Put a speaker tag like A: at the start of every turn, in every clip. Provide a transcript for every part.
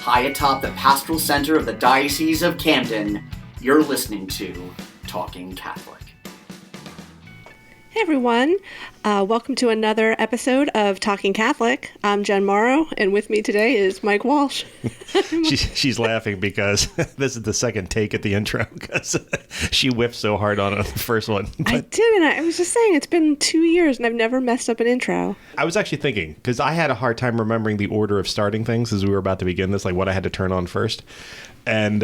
A: high atop the pastoral center of the Diocese of Camden, you're listening to Talking Catholic.
B: Hey everyone, welcome to another episode of Talking Catholic. I'm Jen Morrow, and with me today is Mike Walsh.
C: She's laughing because this is the second take at the intro because she whiffed so hard on it the first one. But
B: I did, and I was just saying, it's been 2 years and I've never messed up an intro.
C: I was actually thinking, because I had a hard time remembering the order of starting things as we were about to begin this, like what I had to turn on first. And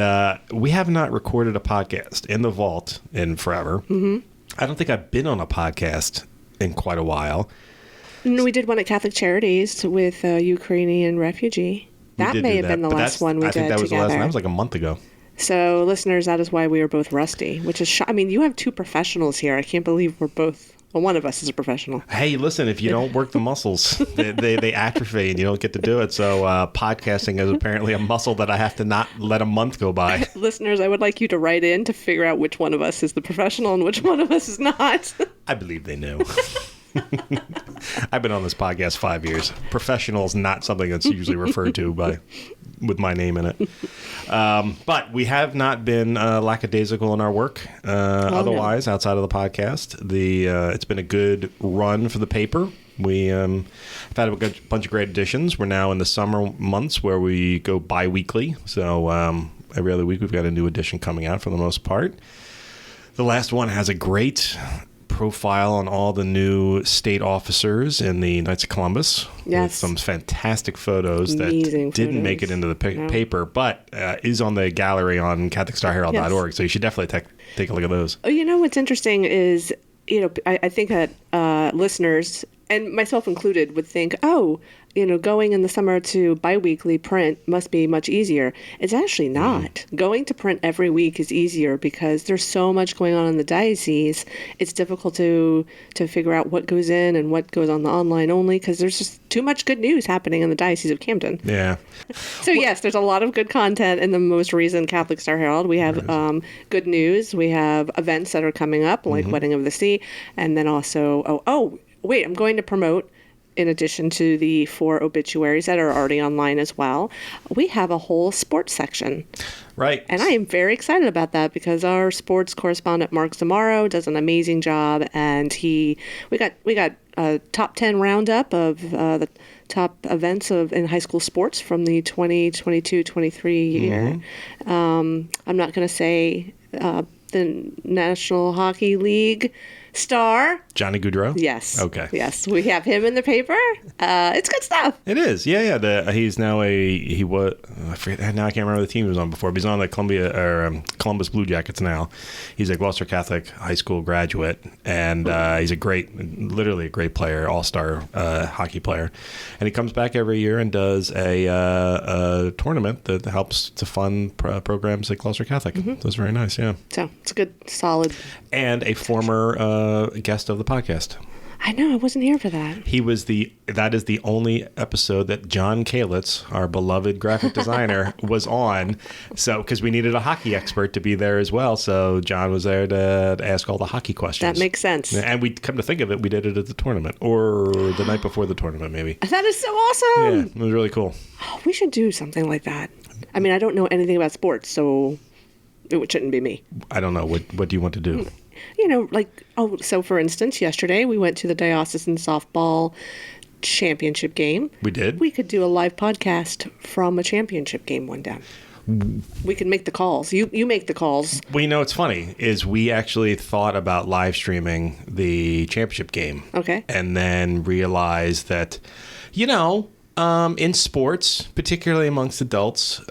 C: we have not recorded a podcast in the vault in forever. Mm-hmm. I don't think I've been on a podcast in quite a while.
B: No, we did one at Catholic Charities with a Ukrainian refugee. That may have been the last one we did together. I think that was the last one. That
C: was like a month ago.
B: So, listeners, that is why we are both rusty, which is, I mean, you have two professionals here. I can't believe we're both, well, one of us is a professional.
C: Hey, listen, if you don't work the muscles, they atrophy and you don't get to do it. So podcasting is apparently a muscle that I have to not let a month go by.
B: Listeners, I would like you to write in to figure out which one of us is the professional and which one of us is not. I
C: believe they knew. I've been on this podcast 5 years. Professional is not something that's usually referred to with my name in it. But we have not been lackadaisical in our work otherwise outside of the podcast. It's been a good run for the paper. We have had a bunch of great editions. We're now in the summer months where we go bi-weekly. So every other week we've got a new edition coming out for the most part. The last one has a great profile on all the new state officers in the Knights of Columbus.
B: Yes.
C: With some fantastic photos
B: Amazing
C: that didn't make it into the paper, but is on the gallery on CatholicStarHerald.org. Yes. So you should definitely take a look at those.
B: Oh, you know what's interesting is, I think that listeners, and myself included, would think, going in the summer to biweekly print must be much easier. It's actually not. Going to print every week is easier because there's so much going on in the diocese. It's difficult to figure out what goes in and what goes on the online only because there's just too much good news happening in the Diocese of Camden.
C: Yeah.
B: So yes, there's a lot of good content in the most recent Catholic Star Herald. We have good news. We have events that are coming up like Wedding of the Sea, and then also I'm going to promote, in addition to the 4 obituaries that are already online as well, we have a whole sports section.
C: Right.
B: And I am very excited about that because our sports correspondent, Mark Zamaro, does an amazing job. And we got a top 10 roundup of the top events in high school sports from the 2022-23 year. I'm not going to say the National Hockey League star.
C: Johnny Gaudreau?
B: Yes.
C: Okay.
B: Yes, we have him in the paper. It's good stuff.
C: It is. Yeah. He's now I forget, now I can't remember the team he was on before, but he's on the Columbus Blue Jackets now. He's a Gloucester Catholic high school graduate, and he's literally a great player, all-star hockey player. And he comes back every year and does a tournament that helps to fund programs at Gloucester Catholic. So it's very nice, yeah.
B: So it's a good, solid.
C: And a former guest of the podcast.
B: I know, I wasn't here for that.
C: That is the only episode that John Kalitz, our beloved graphic designer, was on. So, because we needed a hockey expert to be there as well. So John was there to ask all the hockey questions.
B: That makes sense.
C: And we come to think of it, we did it at the tournament or the night before the tournament, maybe.
B: That is so awesome.
C: Yeah, it was really cool.
B: Oh, we should do something like that. I mean, I don't know anything about sports, so it shouldn't be me.
C: I don't know. What do you want to do?
B: So for instance, yesterday we went to the diocesan softball championship game.
C: We did?
B: We could do a live podcast from a championship game one day. We could make the calls. You make the calls.
C: Well, what's funny is we actually thought about live streaming the championship game.
B: Okay.
C: And then realized that, in sports, particularly amongst adults,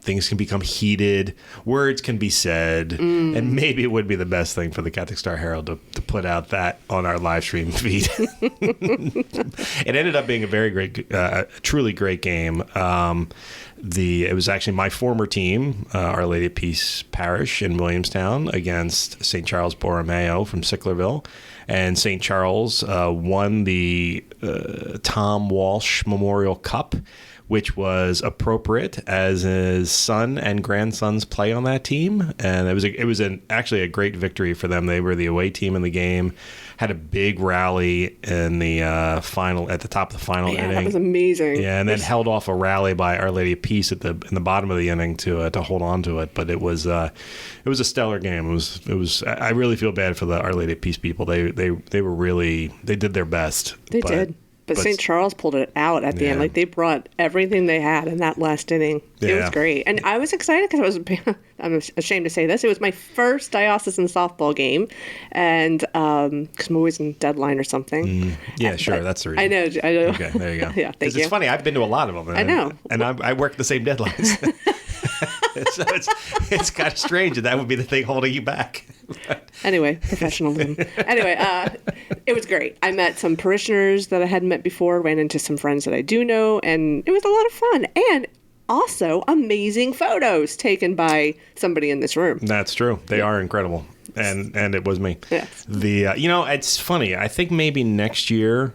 C: things can become heated, words can be said, and maybe it would be the best thing for the Catholic Star Herald to put out that on our live stream feed. It ended up being a very great, truly great game. It was actually my former team, Our Lady of Peace Parish in Williamstown, against St. Charles Borromeo from Sicklerville. And St. Charles won the Tom Walsh Memorial Cup, which was appropriate as his son and grandsons play on that team. And it was actually a great victory for them. They were the away team in the game, had a big rally in the final, at the top of the final inning.
B: That was amazing.
C: Yeah, and then held off a rally by Our Lady of Peace in the bottom of the inning to hold on to it. But it was a stellar game. It was. I really feel bad for the Our Lady of Peace people. They were really, they did their best.
B: They did. But St. Charles pulled it out at the end. Like, they brought everything they had in that last inning. It was great. And I was excited because I'm ashamed to say this, it was my first diocesan softball game. And because I'm always in deadline or something.
C: Yeah, sure. That's the reason.
B: I know.
C: Okay, there you go.
B: Yeah, thank you.
C: It's funny. I've been to a lot of them.
B: I know.
C: And I work the same deadlines. So it's kind of strange that would be the thing holding you back.
B: Anyway, professionalism. It was great. I met some parishioners that I hadn't met before, ran into some friends that I do know, and it was a lot of fun. And also amazing photos taken by somebody in this room.
C: That's true. They are incredible. And it was me.
B: Yes.
C: It's funny. I think maybe next year.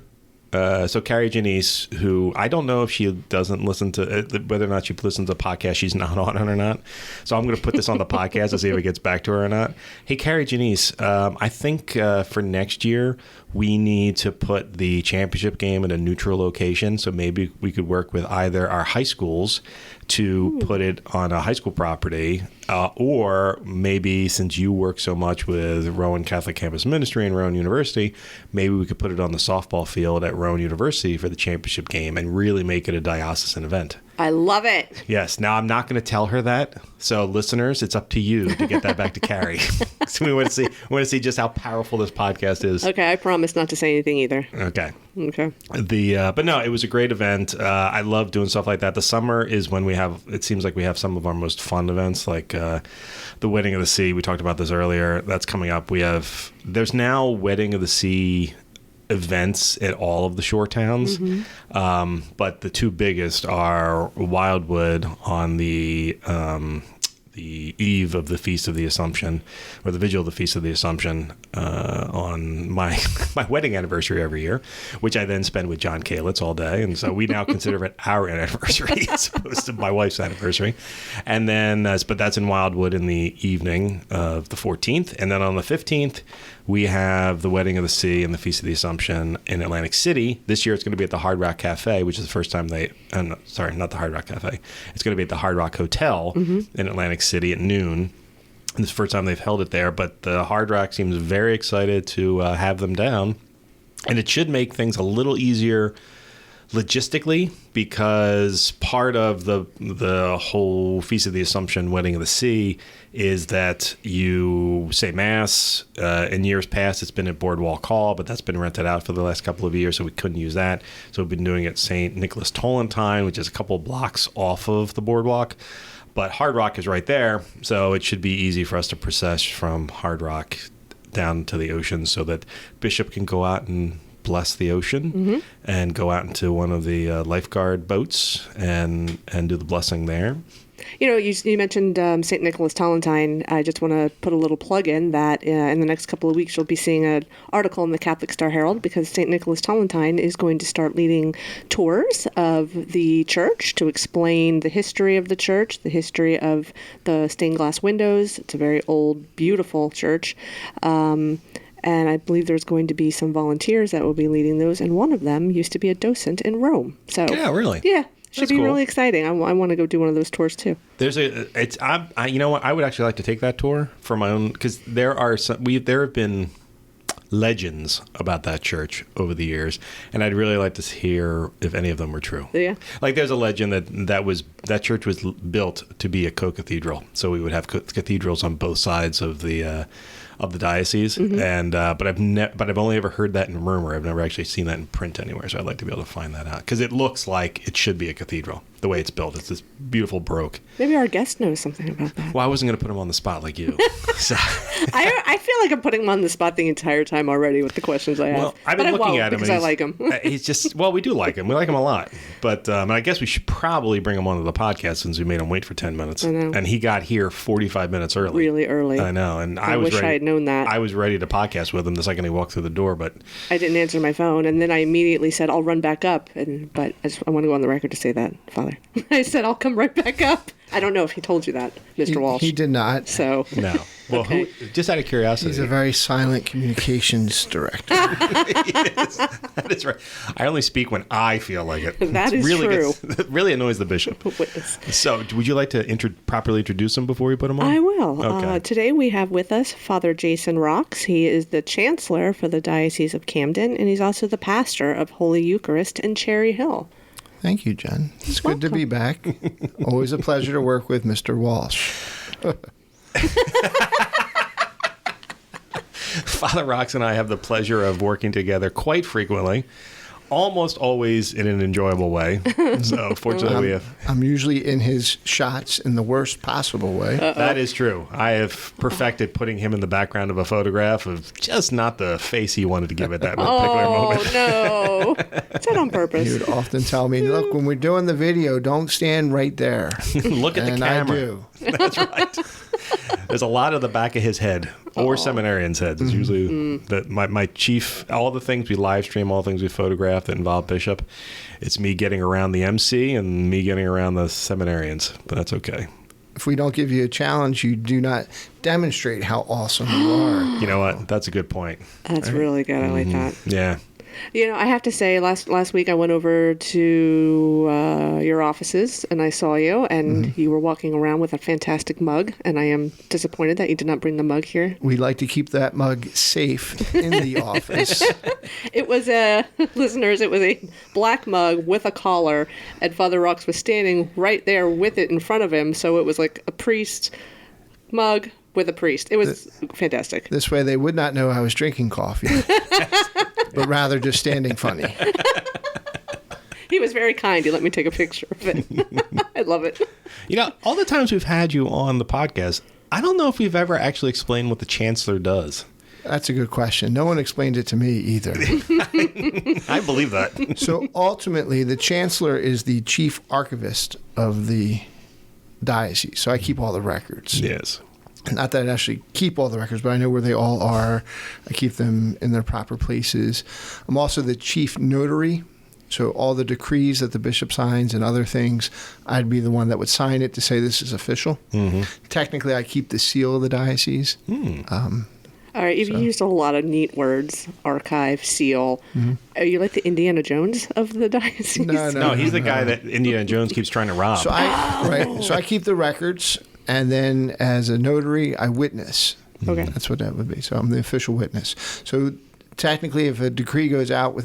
C: So Carrie Janice, who I don't know if she doesn't listen to whether or not she listens to podcasts, she's not on it or not. So I'm going to put this on the podcast to see if it gets back to her or not. Hey, Carrie Janice, I think for next year we need to put the championship game in a neutral location. So maybe we could work with either our high schools to put it on a high school property, or maybe since you work so much with Rowan Catholic Campus Ministry and Rowan University, maybe we could put it on the softball field at Rowan University for the championship game and really make it a diocesan event.
B: I love it.
C: Yes. Now, I'm not going to tell her that. So, listeners, it's up to you to get that back to Carrie. So we want to see just how powerful this podcast is.
B: Okay, I promise not to say anything either.
C: Okay.
B: Okay.
C: But no, it was a great event. I love doing stuff like that. The summer is when it seems like we have some of our most fun events, like the Wedding of the Sea. We talked about this earlier. That's coming up. There's now Wedding of the Sea events at all of the shore towns. But the two biggest are Wildwood on the eve of the Feast of the Assumption, or the vigil of the Feast of the Assumption, on my wedding anniversary every year, which I then spend with John Kalitz all day. And so we now consider it our anniversary as opposed to my wife's anniversary. And then, but that's in Wildwood in the evening of the 14th. And then on the 15th, we have the Wedding of the Sea and the Feast of the Assumption in Atlantic City. This year it's going to be at the Hard Rock Cafe, which is the first time not the Hard Rock Cafe. It's going to be at the Hard Rock Hotel in Atlantic City at noon. And it's the first time they've held it there, but the Hard Rock seems very excited to have them down. And it should make things a little easier logistically, because part of the whole Feast of the Assumption, Wedding of the Sea, is that you say Mass. In years past, it's been at Boardwalk Hall, but that's been rented out for the last couple of years, so we couldn't use that. So we've been doing it at St. Nicholas Tolentine, which is a couple blocks off of the boardwalk. But Hard Rock is right there, so it should be easy for us to process from Hard Rock down to the ocean so that Bishop can go out and bless the ocean and go out into one of the lifeguard boats and do the blessing there.
B: You know, you mentioned St. Nicholas Tolentine. I just want to put a little plug in that in the next couple of weeks you'll be seeing an article in the Catholic Star Herald, because St. Nicholas Tolentine is going to start leading tours of the church to explain the history of the church, the history of the stained glass windows. It's a very old, beautiful church. And I believe there's going to be some volunteers that will be leading those, and one of them used to be a docent in Rome. So
C: yeah, really?
B: Yeah. Should
C: That's
B: be
C: cool.
B: Really exciting. I want to go do one of those tours too.
C: You know what? I would actually like to take that tour for my own, because there have been legends about that church over the years, and I'd really like to hear if any of them were true.
B: Yeah.
C: Like there's a legend that church was built to be a co-cathedral, so we would have cathedrals on both sides of the diocese, and but I've only ever heard that in rumor. I've never actually seen that in print anywhere, so I'd like to be able to find that out, because it looks like it should be a cathedral the way it's built. It's this beautiful Baroque.
B: Maybe our guest knows something about that.
C: Well, I wasn't going to put him on the spot like you. So.
B: I feel like I'm putting him on the spot the entire time already with the questions I have.
C: Well, I've been looking at him
B: because I like him.
C: He's just, well, we do like him. We like him a lot. But and I guess we should probably bring him onto the podcast since we made him wait for 10 minutes.
B: I know.
C: And he got here 45 minutes early.
B: Really early.
C: I know. And
B: I
C: was
B: wish
C: ready.
B: I had known that.
C: I was ready to podcast with him the second he walked through the door, but
B: I didn't answer my phone, and then I immediately said, I'll run back up. But I want to go on the record to say that, Father. I said, I'll come right back up. I don't know if he told you that, Mr. Walsh.
D: He did not.
B: So
C: no. Well,
B: okay.
C: Just out of curiosity.
D: He's a very silent communications director.
C: That is right. I only speak when I feel like it.
B: That is true.
C: It really annoys the bishop.
B: Witness.
C: So, would you like to properly introduce him before we put him on?
B: I will.
C: Okay.
B: Today we have with us Father Jason Rocks. He is the Chancellor for the Diocese of Camden, and he's also the pastor of Holy Eucharist in Cherry Hill.
D: Thank you, Jen. It's good to be back. Always a pleasure to work with Mr. Walsh.
C: Father Rocks and I have the pleasure of working together quite frequently, almost always in an enjoyable way. So, fortunately,
D: I'm usually in his shots in the worst possible way.
C: That is true. I have perfected putting him in the background of a photograph of just not the face he wanted to give at that particular moment.
B: Oh, no. Is that on purpose?
D: He would often tell me, look, when we're doing the video, don't stand right there.
C: Look at the camera.
D: And I do.
C: That's right. There's a lot of the back of his head, or seminarians' heads. It's usually my chief, all the things we live stream, all the things we photograph that involve Bishop, it's me getting around the MC and me getting around the seminarians, but that's okay.
D: If we don't give you a challenge, you do not demonstrate how awesome you are.
C: You know what? That's a good point.
B: That's really good. I like that.
C: Yeah.
B: You know, I have to say, last week I went over to your offices and I saw you, and you were walking around with a fantastic mug, and I am disappointed that you did not bring the mug here.
D: We like to keep that mug safe in the office.
B: It was listeners, it was a black mug with a collar, and Father Rocks was standing right there with it in front of him, so it was like a priest mug with a priest. It was fantastic.
D: This way they would not know I was drinking coffee, but rather just standing funny.
B: He was very kind. He let me take a picture of it. I love it.
C: You know, all the times we've had you on the podcast, I don't know if we've ever actually explained what the Chancellor does.
D: That's a good question. No one explained it to me either.
C: I believe that.
D: So ultimately, the Chancellor is the chief archivist of the diocese. So I keep all the records.
C: Yes.
D: Not that I actually keep all the records, but I know where they all are. I keep them in their proper places. I'm also the chief notary. So all the decrees that the bishop signs and other things, I'd be the one that would sign it to say this is official. Mm-hmm. Technically, I keep the seal of the diocese.
B: All right, you've used a lot of neat words: archive, seal. Are you like the Indiana Jones of the diocese?
C: No, he's the guy that Indiana Jones keeps trying to rob.
D: So I keep the records, and then as a notary, I witness.
B: Okay,
D: that's what that would be. So I'm the official witness. So technically, if a decree goes out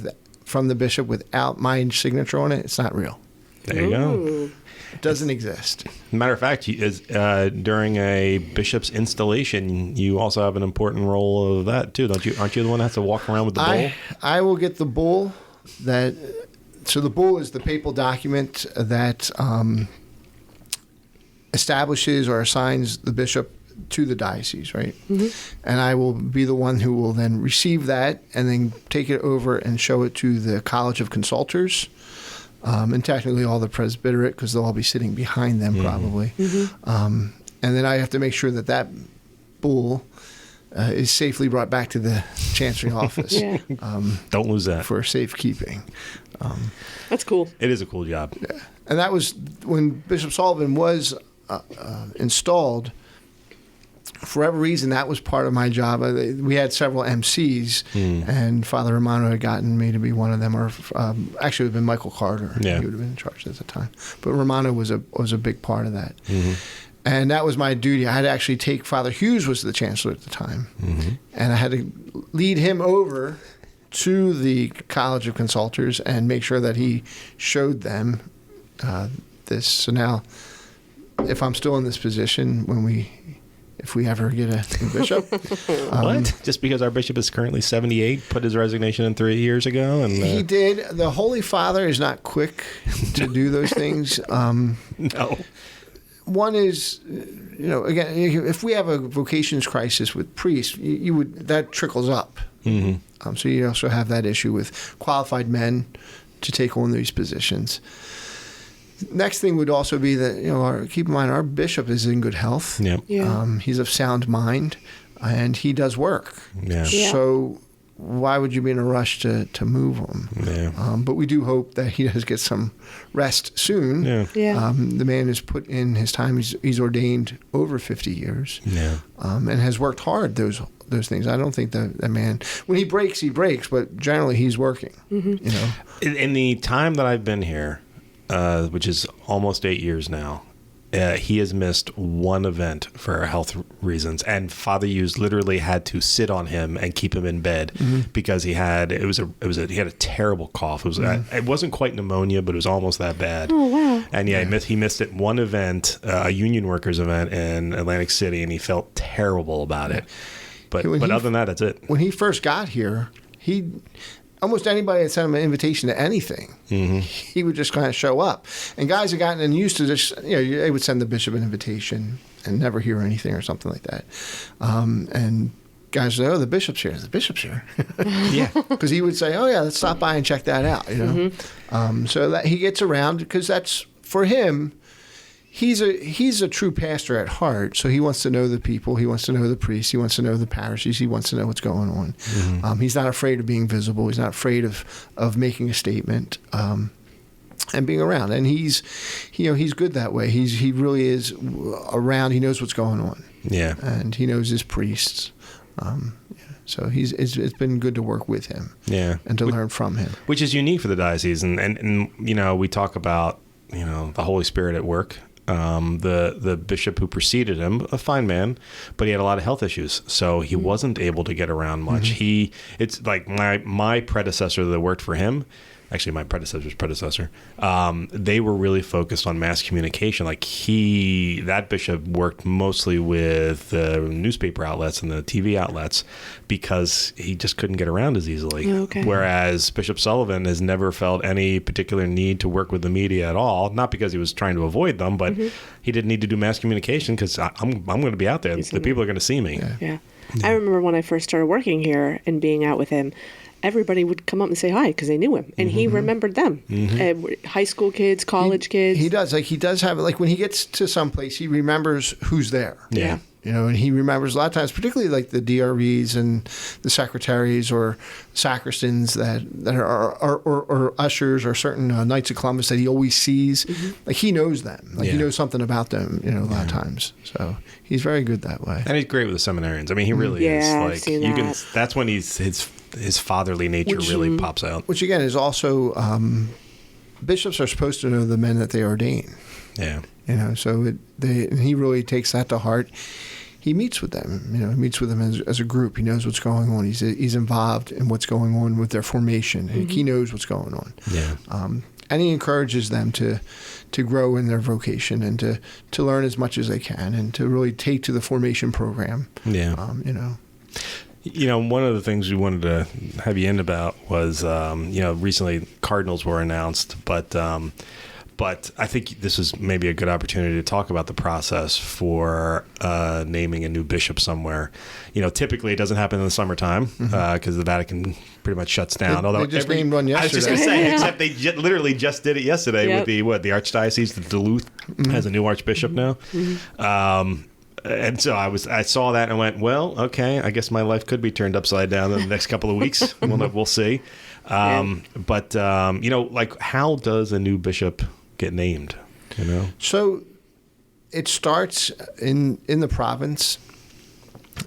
D: from the bishop without my signature on it, it's not real.
C: There you go.
D: It doesn't exist.
C: Matter of fact, during a bishop's installation, you also have an important role of that too, don't you? Aren't you the one that has to walk around with the bull?
D: I will get the bull. So the bull is the papal document that establishes or assigns the bishop to the diocese, right? And I will be the one who will then receive that and then take it over and show it to the College of Consultors. And technically all the presbyterate, because they'll all be sitting behind them probably. And then I have to make sure that bull is safely brought back to the chancery office.
C: Don't lose that.
D: For safekeeping.
B: That's cool.
C: It is a cool job.
D: Yeah. And that was when Bishop Sullivan was installed. For whatever reason, that was part of my job. We had several MCs, and Father Romano had gotten me to be one of them, or actually it would have been Michael Carter.
C: Yeah.
D: He would have been in charge at the time. But Romano was a big part of that. And that was my duty. I had to actually take, Father Hughes was the chancellor at the time, and I had to lead him over to the College of Consultors and make sure that he showed them this. So now, if I'm still in this position if we ever get a bishop.
C: What? Just because our bishop is currently 78, put his resignation in 3 years ago? And
D: he did. The Holy Father is not quick to do those things.
C: No.
D: One is, again, if we have a vocations crisis with priests, that trickles up. So you also have that issue with qualified men to take on these positions. Next thing would also be that, keep in mind, our bishop is in good health.
C: Yep.
B: Yeah.
D: He's of sound mind. and he does work.
C: Yeah.
D: So why would you be in a rush to move him?
C: Yeah.
D: But we do hope that he does get some rest soon.
C: Yeah.
B: Yeah.
D: The man has put in his time. He's ordained over 50 years.
C: Yeah.
D: And has worked hard those things. I don't think that man, when he breaks, but generally he's working.
B: Mm-hmm.
D: You know.
C: In the time that I've been here, which is almost 8 years now, he has missed one event for health reasons, and Father Hughes literally had to sit on him and keep him in bed because he had a terrible cough. It wasn't quite pneumonia, but it was almost that bad.
B: Oh, wow.
C: And he missed it one event, a union workers event in Atlantic City, and he felt terrible about it. But other than that, that's it.
D: When he first got here, almost anybody that sent him an invitation to anything, he would just kind of show up. And guys had gotten used to just, they would send the bishop an invitation and never hear anything or something like that. And guys would say, "Oh, the bishop's here." The bishop's here. Yeah. Because he would say, "Oh, yeah, let's stop by and check that out." So that he gets around, because that's, for him, he's a true pastor at heart, so he wants to know the people, he wants to know the priests, he wants to know the parishes, he wants to know what's going on. He's not afraid of being visible, he's not afraid of making a statement, and being around. And he's good that way. He really is around. He knows what's going on.
C: Yeah,
D: and he knows his priests. So it's been good to work with him.
C: Yeah,
D: and to learn from him,
C: which is unique for the diocese. And we talk about the Holy Spirit at work. The bishop who preceded him, a fine man, but he had a lot of health issues, so he wasn't able to get around much. It's like my predecessor that worked for him, actually my predecessor's predecessor, they were really focused on mass communication. Like that bishop worked mostly with the newspaper outlets and the TV outlets because he just couldn't get around as easily.
B: Okay.
C: Whereas Bishop Sullivan has never felt any particular need to work with the media at all, not because he was trying to avoid them, but he didn't need to do mass communication because I'm going to be out there. The people are going to see me.
B: Yeah. I remember when I first started working here and being out with him, everybody would come up and say hi because they knew him, and he remembered them. High school kids, college kids.
D: He does. He does have, when he gets to some place, he remembers who's there.
C: Yeah.
D: And he remembers a lot of times, particularly like the DRVs and the secretaries or sacristans that are or ushers or certain Knights of Columbus that he always sees. Like he knows them. He knows something about them. A lot of times. So he's very good that way.
C: And he's great with the seminarians. I mean, he really is.
B: I've seen that.
C: That's when his fatherly nature really pops out.
D: Which again is also bishops are supposed to know the men that they ordain.
C: Yeah.
D: So he really takes that to heart. He meets with them. He meets with them as a group. He knows what's going on. He's involved in what's going on with their formation. He knows what's going on.
C: Yeah.
D: And he encourages them to grow in their vocation and to learn as much as they can and to really take to the formation program.
C: Yeah. One of the things we wanted to have you in about was, recently Cardinals were announced, but I think this is maybe a good opportunity to talk about the process for naming a new bishop somewhere. Typically it doesn't happen in the summertime because the Vatican pretty much shuts down.
D: They just named one yesterday.
C: I was just going to say, except they literally just did it yesterday with the Archdiocese of Duluth has a new archbishop now. And so I saw that and went, well, okay, I guess my life could be turned upside down in the next couple of weeks. We'll see. But how does a new bishop get named?
D: So it starts in the province.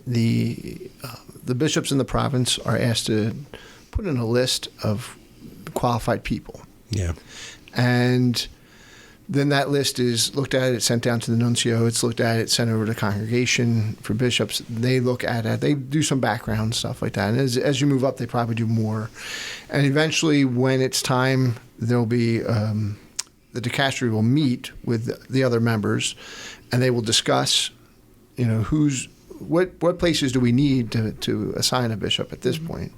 D: The bishops in the province are asked to put in a list of qualified people.
C: Yeah.
D: And then that list is looked at, it's sent down to the nuncio, it's looked at, it's sent over to the congregation for bishops. They look at it, they do some background stuff like that. And as you move up, they probably do more. And eventually, when it's time, there'll be the dicastery will meet with the other members, and they will discuss, what places do we need to assign a bishop at this point,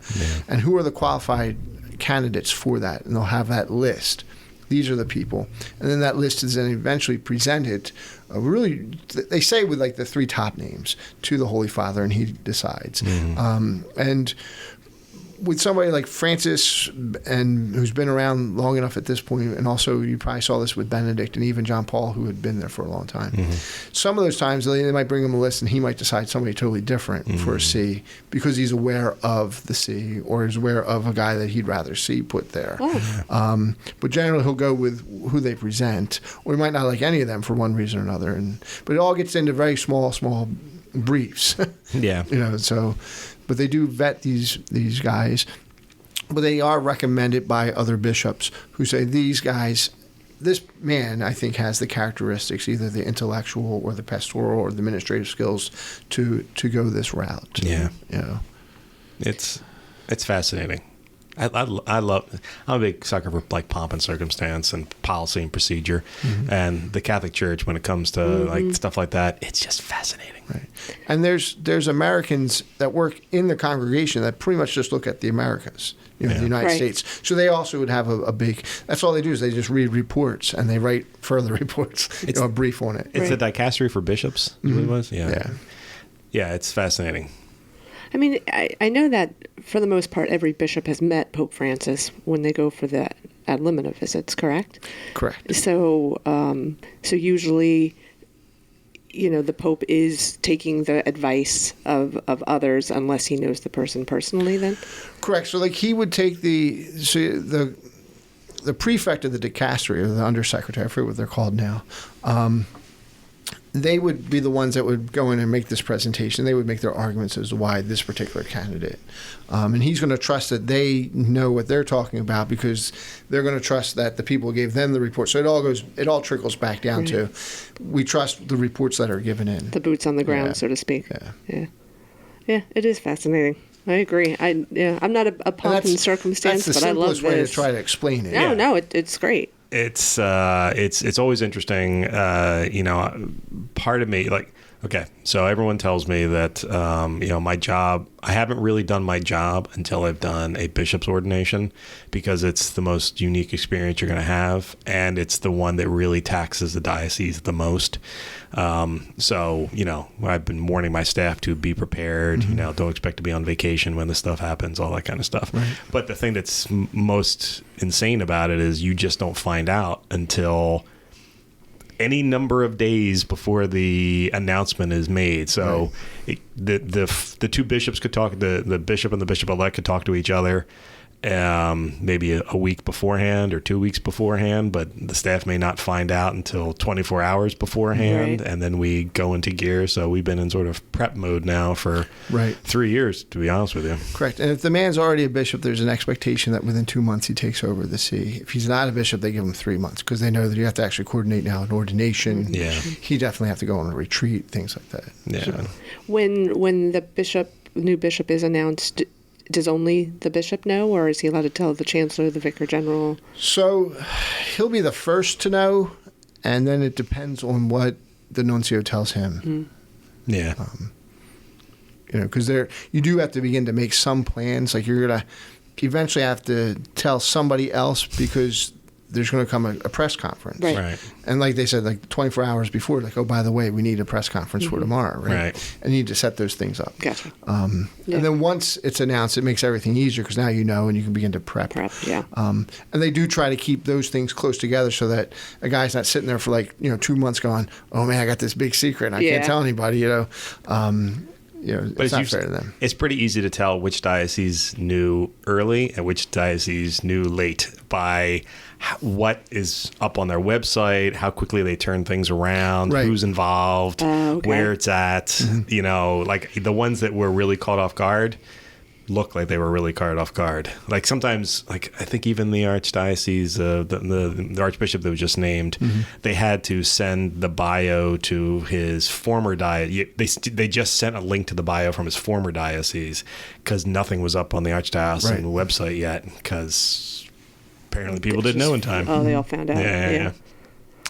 D: and who are the qualified candidates for that, and they'll have that list. These are the people. And then that list is then eventually presented, they say with the three top names, to the Holy Father, and he decides. And with somebody like Francis, and who's been around long enough at this point, and also you probably saw this with Benedict and even John Paul, who had been there for a long time. Some of those times they might bring him a list, and he might decide somebody totally different for a see because he's aware of the see or is aware of a guy that he'd rather see put there. But generally he'll go with who they present, or he might not like any of them for one reason or another. But it all gets into very small briefs. So. But they do vet these guys. But they are recommended by other bishops who say these guys, this man, I think, has the characteristics, either the intellectual or the pastoral or the administrative skills to go this route.
C: Yeah. It's fascinating. I love. I'm a big sucker for like pomp and circumstance and policy and procedure, and the Catholic Church when it comes to like stuff like that. It's just fascinating.
D: Right. And there's Americans that work in the congregation that pretty much just look at the Americas, the United States. So they also would have a big. That's all they do is they just read reports and they write further reports. A brief on it.
C: It's the dicastery for bishops. Is what it was. Yeah. It's fascinating.
B: I mean, I know that for the most part, every bishop has met Pope Francis when they go for the ad limina visits, correct?
D: Correct.
B: So, so usually, the Pope is taking the advice of others unless he knows the person personally then?
D: Correct. So, like, he would take the prefect of the dicastery, or the undersecretary, I forget what they're called now, they would be the ones that would go in and make this presentation. They would make their arguments as to why this particular candidate. And he's going to trust that they know what they're talking about because they're going to trust that the people gave them the report. So it all trickles back down to we trust the reports that are given in.
B: The boots on the ground, so to speak. Yeah, it is fascinating. I agree. I'm not a pomp and circumstance, but I love this.
D: That's the simplest way to try to explain it.
B: No, it's great.
C: It's always interesting. Part of me, like, okay, so everyone tells me that my job, I haven't really done my job until I've done a bishop's ordination because it's the most unique experience you're going to have, and it's the one that really taxes the diocese the most. So I've been warning my staff to be prepared. Don't expect to be on vacation when this stuff happens, all that kind of stuff. Right. But the thing that's most insane about it is you just don't find out until any number of days before the announcement is made. So the two bishops could talk, the bishop and the bishop-elect could talk to each other maybe a week beforehand or 2 weeks beforehand, but the staff may not find out until 24 hours beforehand, and then we go into gear. So we've been in sort of prep mode now for 3 years, to be honest with you.
D: Correct. And if the man's already a bishop, there's an expectation that within 2 months he takes over the see. If he's not a bishop, they give him 3 months because they know that you have to actually coordinate now an ordination.
C: Yeah.
D: He definitely have to go on a retreat, things like that.
C: Yeah.
D: So,
B: when the new bishop is announced, does only the bishop know, or is he allowed to tell the chancellor, the vicar general?
D: So he'll be the first to know, and then it depends on what the nuncio tells him.
C: Yeah.
D: Because you do have to begin to make some plans. Like you're going to eventually have to tell somebody else because there's going to come a press conference.
C: Right.
D: And like they said, like 24 hours before, like, oh, by the way, we need a press conference for tomorrow, right? And you need to set those things up.
B: Gotcha.
D: And then once it's announced, it makes everything easier because now you know and you can begin to prep. And they do try to keep those things close together so that a guy's not sitting there for 2 months going, oh, man, I got this big secret and I can't tell anybody, it's not fair to them.
C: It's pretty easy to tell which diocese knew early and which diocese knew late by what is up on their website, how quickly they turn things around, who's involved, where it's at. Like the ones that were really caught off guard look like they were really caught off guard. Like sometimes, like I think even the archdiocese, the archbishop that was just named, they had to send the bio to his former diocese. They just sent a link to the bio from his former diocese because nothing was up on the archdiocesan website yet because apparently people didn't know in time.
B: Oh, they all found out.
C: Yeah.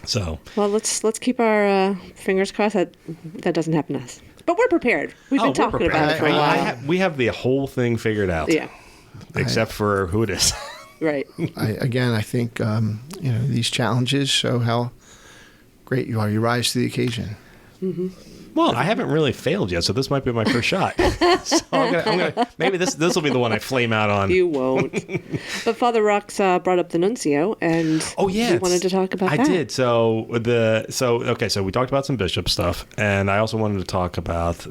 C: So
B: well, let's keep our fingers crossed that doesn't happen to us. But we're prepared. We've been talking about it for a while.
C: We have the whole thing figured out.
B: Yeah.
C: Except for who it is.
B: Right.
D: I think these challenges show how great you are. You rise to the occasion.
C: Well, I haven't really failed yet, so this might be my first shot. So I'm gonna maybe this will be the one I flame out on.
B: You won't. But Father Rox brought up the nuncio, and we wanted to talk about that.
C: I did. So we talked about some bishop stuff, and I also wanted to talk about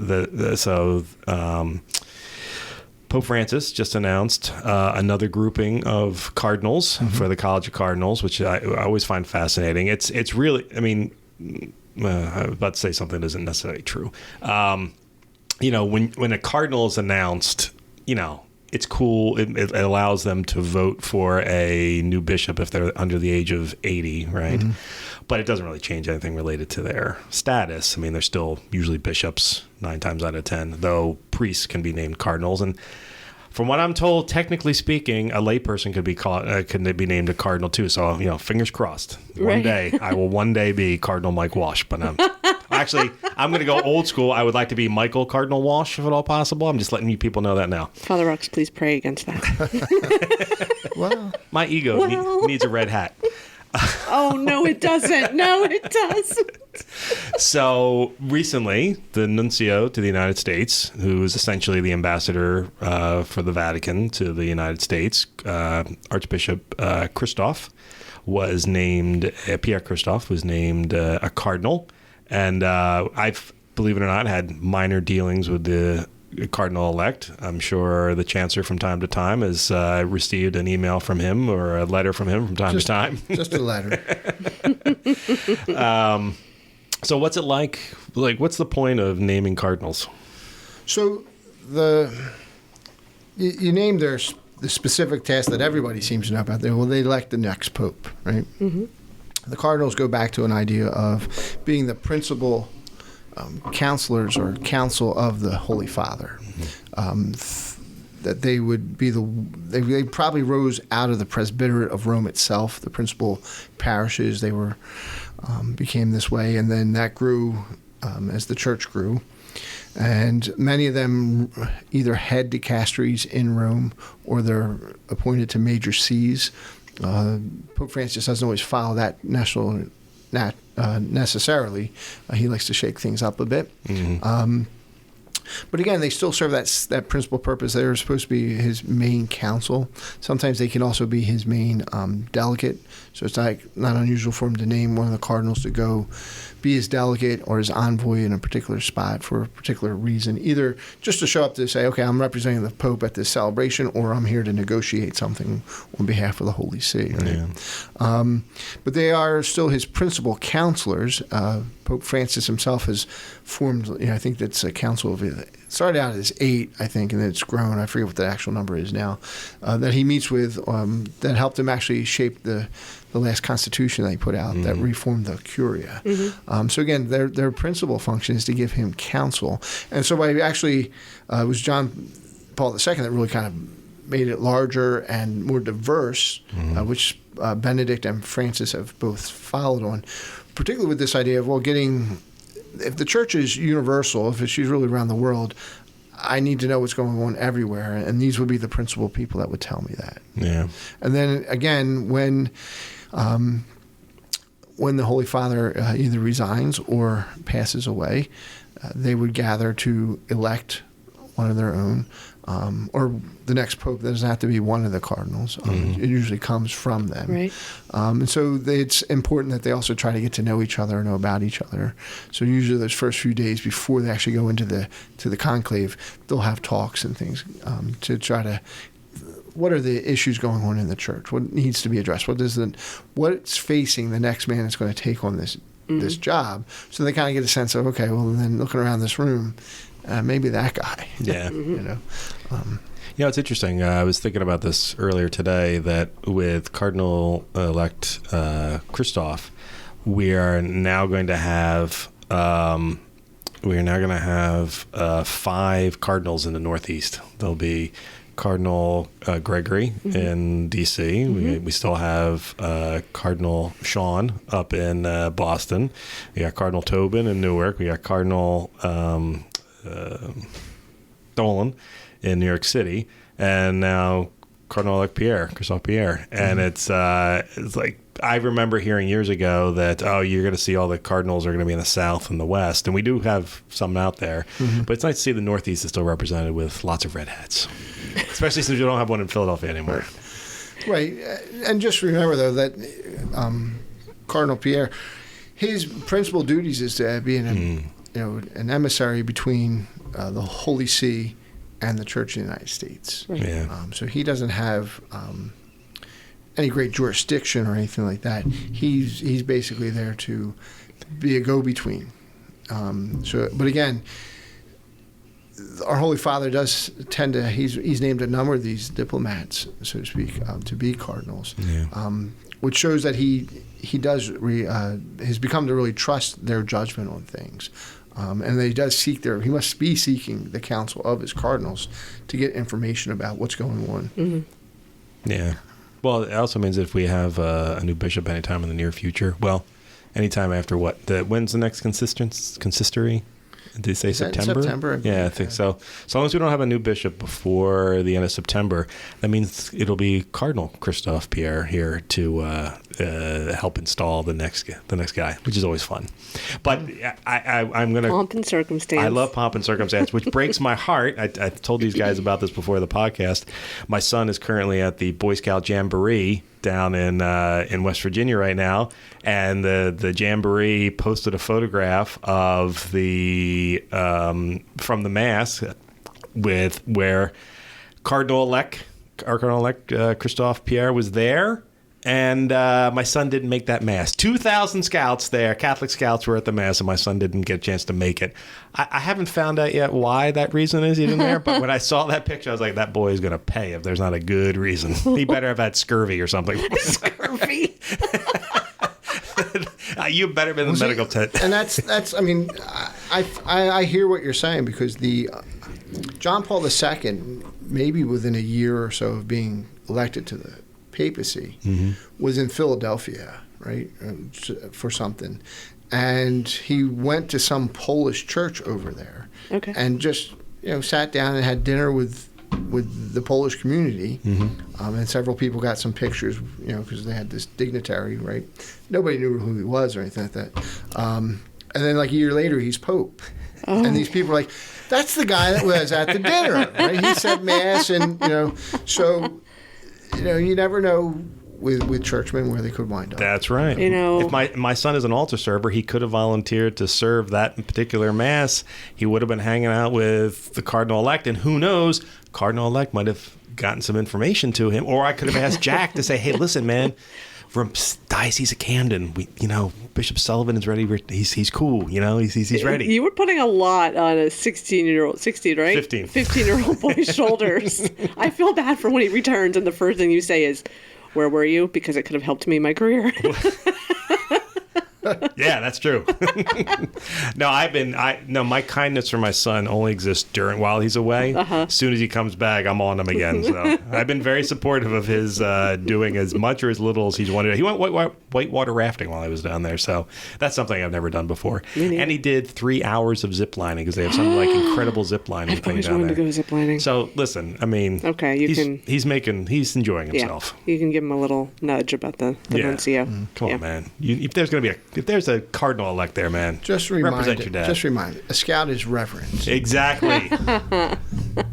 C: Pope Francis just announced another grouping of cardinals for the College of Cardinals, which I always find fascinating. It's really, I mean. I was about to say something that isn't necessarily true. When a cardinal is announced, it's cool. It allows them to vote for a new bishop if they're under the age of 80, right? Mm-hmm. But it doesn't really change anything related to their status. I mean, they're still usually bishops 9 times out of 10, though priests can be named cardinals. And from what I'm told, technically speaking, a layperson could be named a cardinal too. So, fingers crossed. One day, I will one day be Cardinal Mike Walsh. But I'm going to go old school. I would like to be Michael Cardinal Walsh, if at all possible. I'm just letting you people know that now.
B: Father Rox, please pray against that.
D: Well,
C: my ego needs a red hat.
B: Oh, no, it doesn't. No, it doesn't.
C: So recently, the nuncio to the United States, who is essentially the ambassador for the Vatican to the United States, Archbishop Christoph, was named, Pierre Christoph was named a cardinal. And I've, believe it or not, had minor dealings with the cardinal-elect. I'm sure the chancellor from time to time has received an email from him or a letter from him from time to time.
D: Just a letter.
C: So what's it like? Like, what's the point of naming cardinals?
D: So you named the specific task that everybody seems to know about. They elect the next pope, right? Mm-hmm. The cardinals go back to an idea of being the principal counselors or council of the Holy Father. That they would be they probably rose out of the presbyterate of Rome itself, the principal parishes. They were became this way, and then that grew as the church grew. And many of them either head dicasteries in Rome or they're appointed to major sees. Pope Francis doesn't always follow that necessarily. He likes to shake things up a bit. Mm-hmm. But again, they still serve that principal purpose. They're supposed to be his main counsel. Sometimes they can also be his main delegate. So it's not unusual for him to name one of the cardinals to go be his delegate or his envoy in a particular spot for a particular reason, either just to show up to say, okay, I'm representing the Pope at this celebration, or I'm here to negotiate something on behalf of the Holy See. Right? Yeah. But they are still his principal counselors. Pope Francis himself has formed, I think that's a council of, it started out as 8, I think, and then it's grown. I forget what the actual number is now, that he meets with, that helped him actually shape the last constitution that he put out, that reformed the Curia. Mm-hmm. So again, their principal function is to give him counsel. And so it was John Paul II that really kind of made it larger and more diverse, which Benedict and Francis have both followed on, particularly with this idea of, if the church is universal, if she's really around the world, I need to know what's going on everywhere, and these would be the principal people that would tell me that. Yeah. And then again, when the Holy Father either resigns or passes away, they would gather to elect one of their own, or the next pope. That doesn't have to be one of the cardinals. It usually comes from them. Right. And so it's important that they also try to get to know each other and know about each other. So usually those first few days before they actually go into the conclave, they'll have talks and things to try to. What are the issues going on in the church? What needs to be addressed? What's facing the next man that's going to take on this job? So they kind of get a sense of, okay, well, then looking around this room, maybe that guy. Yeah.
C: It's interesting. I was thinking about this earlier today, that with Cardinal-elect Christoph, we are now going to have 5 cardinals in the Northeast. There'll be Cardinal Gregory in D.C. We still have Cardinal Sean up in Boston. We got Cardinal Tobin in Newark. We got Cardinal Dolan in New York City. And now Cardinal-elect Christophe Pierre, and it's like I remember hearing years ago that you're going to see all the cardinals are going to be in the south and the west, and we do have some out there, but it's nice to see the northeast is still represented with lots of red hats, especially since we don't have one in Philadelphia anymore.
D: Right, and just remember though that Cardinal Pierre, his principal duties is to be an emissary between the Holy See and the Church of the United States.
B: Right.
C: Yeah.
D: So he doesn't have any great jurisdiction or anything like that. He's basically there to be a go-between. But again, our Holy Father does tend to. He's named a number of these diplomats, so to speak, to be cardinals, which shows that he does has become to really trust their judgment on things. And he does he must be seeking the counsel of his cardinals to get information about what's going on.
B: Mm-hmm.
C: Yeah. Well, it also means that if we have a new bishop anytime in the near future, well, anytime after what? When's the next consistory? Did they say September?
D: September.
C: Yeah, I think so. As long as we don't have a new bishop before the end of September, that means it'll be Cardinal Christophe Pierre here to help install the next guy, which is always fun. But I'm going to...
B: Pomp and circumstance.
C: I love pomp and circumstance, which breaks my heart. I told these guys about this before the podcast. My son is currently at the Boy Scout Jamboree down in West Virginia right now, and the Jamboree posted a photograph of the from the Mass where Cardinal-elect Christophe Pierre was there, and my son didn't make that Mass. 2,000 scouts there, Catholic scouts were at the Mass, and my son didn't get a chance to make it. I haven't found out yet why that reason is even there, but when I saw that picture, I was like, that boy is going to pay if there's not a good reason. He better have had scurvy or something.
B: Scurvy.
C: You better be in the medical tent.
D: And that's. I mean, I hear what you're saying, because the John Paul II, maybe within a year or so of being elected to the papacy, was in Philadelphia, right, for something, and he went to some Polish church over there, and just sat down and had dinner with the Polish community, and several people got some pictures, because they had this dignitary, right? Nobody knew who he was or anything like that. And then like a year later, he's Pope. And these people are like, that's the guy that was at the dinner, right? He said Mass, and, so, you never know with churchmen where they could wind up.
C: That's right. If my son is an altar server, he could have volunteered to serve that particular Mass. He would have been hanging out with the Cardinal-elect, and who knows, Cardinal-elect might have gotten some information to him, or I could have asked Jack to say, hey, listen, man, from Diocese of Camden, Bishop Sullivan is ready. He's cool, he's ready.
B: You were putting a lot on a 16-year-old, 16, right? 15-year-old boy's shoulders. I feel bad for when he returns and the first thing you say is, where were you? Because it could have helped me in my career.
C: Yeah, that's true. My kindness for my son only exists while he's away. As soon as he comes back, I'm on him again. So I've been very supportive of his doing as much or as little as he's wanted. He went whitewater rafting while I was down there, so that's something I've never done before. Really? And he did 3 hours of zip lining, because they have some incredible zip lining thing down there.
B: I've always wanted to go zip lining.
C: So listen, I mean, he's enjoying himself.
B: Yeah, you can give him a little nudge about the nuncio.
C: Come on, man. If there's a Cardinal-elect there, man, represent your dad.
D: Just remind it. A scout is reverend.
C: Exactly.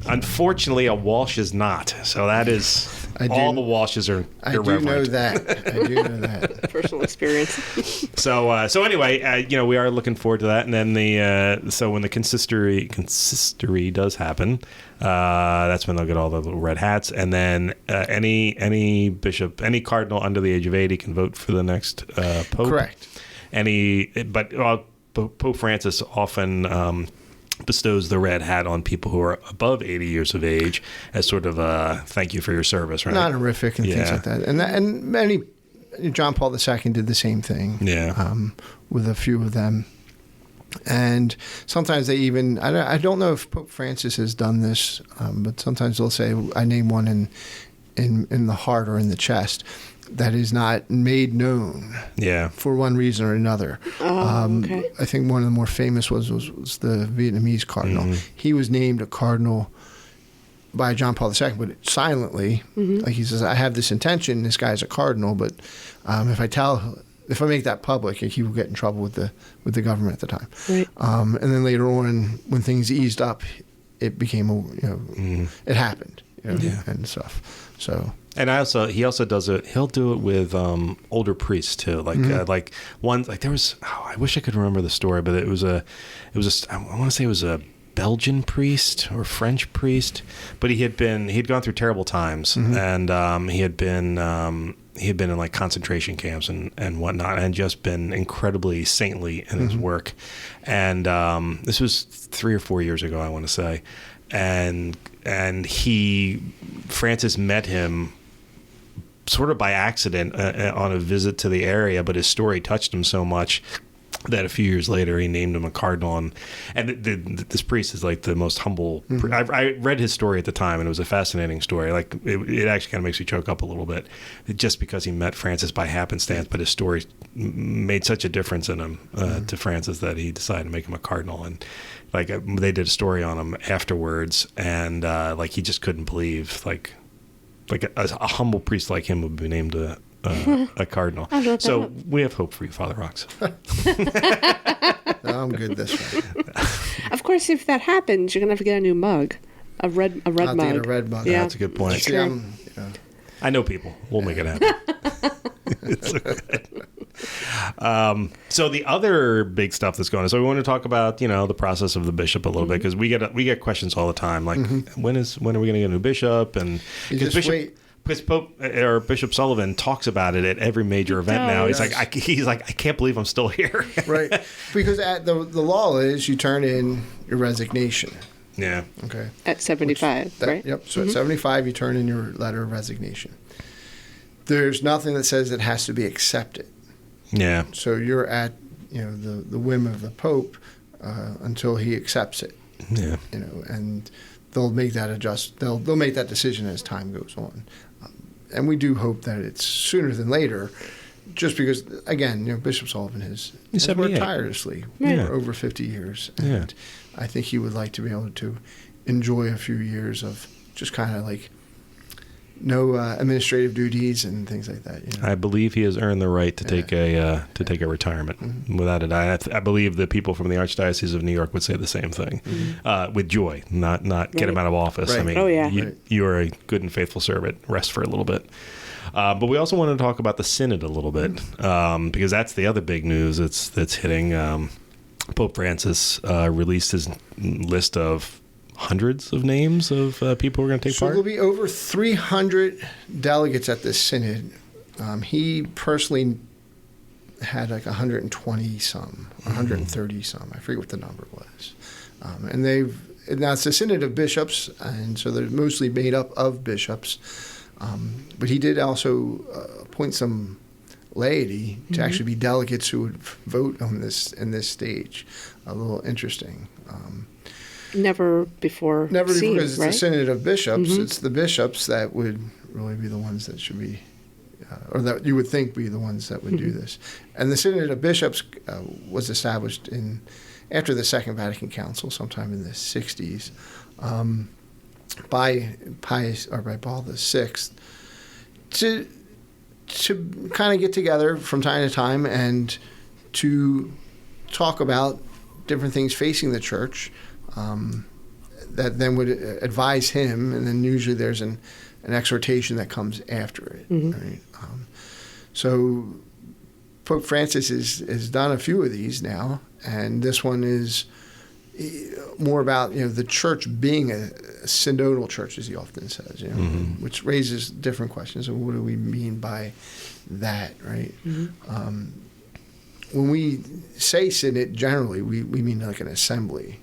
C: Unfortunately, a Walsh is not. So that is all the Walshes are irreverent.
D: I do know that.
B: Personal experience.
C: So anyway, we are looking forward to that, and then so when the consistory does happen, that's when they'll get all the little red hats, and then any bishop, any cardinal under the age of 80 can vote for the next pope.
D: Correct.
C: Pope Francis often bestows the red hat on people who are above 80 years of age as sort of a thank you for your service, right?
D: Honorific and things like that. And many, John Paul II did the same thing.
C: Yeah.
D: With a few of them. And sometimes they even, I don't know if Pope Francis has done this, but sometimes they'll say, I name one in the heart or in the chest that is not made known for one reason or another. I think one of the more famous was the Vietnamese cardinal. He was named a cardinal by John Paul II, but silently. Like he says, I have this intention. This guy's a cardinal, but if I make that public, he will get in trouble with the government at the time.
B: Right.
D: And then later on, when things eased up, it became it happened, and stuff. So. And
C: he also does it. He'll do it with older priests too. Like there was. I wish I could remember the story, but it was I want to say it was a Belgian priest or French priest, but he'd gone through terrible times, and he had been in like concentration camps and whatnot, and just been incredibly saintly in his work. And this was 3 or 4 years ago, I want to say, and Francis met him sort of by accident on a visit to the area, but his story touched him so much that a few years later he named him a cardinal. And this priest is like the most humble. I read his story at the time, and it was a fascinating story. Like it actually kind of makes me choke up a little bit, just because he met Francis by happenstance, but his story made such a difference in him to Francis that he decided to make him a cardinal. And like they did a story on him afterwards, and like he just couldn't believe like a humble priest like him would be named a cardinal. So we have hope for you, Father Rox.
D: No, I'm good this way.
B: Of course, if that happens, you're gonna have to get a new mug, a red mug.
D: I'll get a red mug.
B: Yeah,
C: that's a good point.
D: See,
C: I know people. We'll make it happen. It's okay. So the other big stuff that's going on. So we want to talk about the process of the bishop a little bit, because we get questions all the time, like when are we going to get a new bishop? And because Bishop Sullivan talks about it at every major event now. He's like, I can't believe I'm still here.
D: Right, because the law is you turn in your resignation.
C: Yeah.
D: Okay.
B: At 75, right?
D: Yep. So at 75, you turn in your letter of resignation. There's nothing that says it has to be accepted.
C: Yeah.
D: So you're at the whim of the Pope until he accepts it.
C: Yeah.
D: And they'll make that they'll make that decision as time goes on. And we do hope that it's sooner than later, just because, again, Bishop Sullivan has worked tirelessly for over 50 years. And I think he would like to be able to enjoy a few years of just kind of like no administrative duties and things like that.
C: I believe he has earned the right to take a retirement. Without it, I believe the people from the Archdiocese of New York would say the same thing, with joy, not get him out of office.
D: Right.
C: I mean, you are a good and faithful servant. Rest for a little bit. But we also wanted to talk about the Synod a little bit, because that's the other big news that's hitting. Pope Francis released his list of hundreds of names of people who are going to take part.
D: So there'll be over 300 delegates at this synod. He personally had like 120 some, 130 some. I forget what the number was. And now it's a synod of bishops, and so they're mostly made up of bishops. But he did also appoint some laity to actually be delegates who would vote on this in this stage. A little interesting.
B: Never before seen,
D: because it's
B: right?
D: a synod of bishops. It's the bishops that would really be the ones that should be, or that you would think be the ones that would do this. And the synod of bishops was established after the Second Vatican Council, sometime in the 60s, by Paul VI, to kind of get together from time to time and to talk about different things facing the church. That then would advise him, and then usually there's an exhortation that comes after it. Right? So Pope Francis has done a few of these now, and this one is more about the church being a synodal church, as he often says, which raises different questions of what do we mean by that, right? When we say synod, generally we mean like an assembly.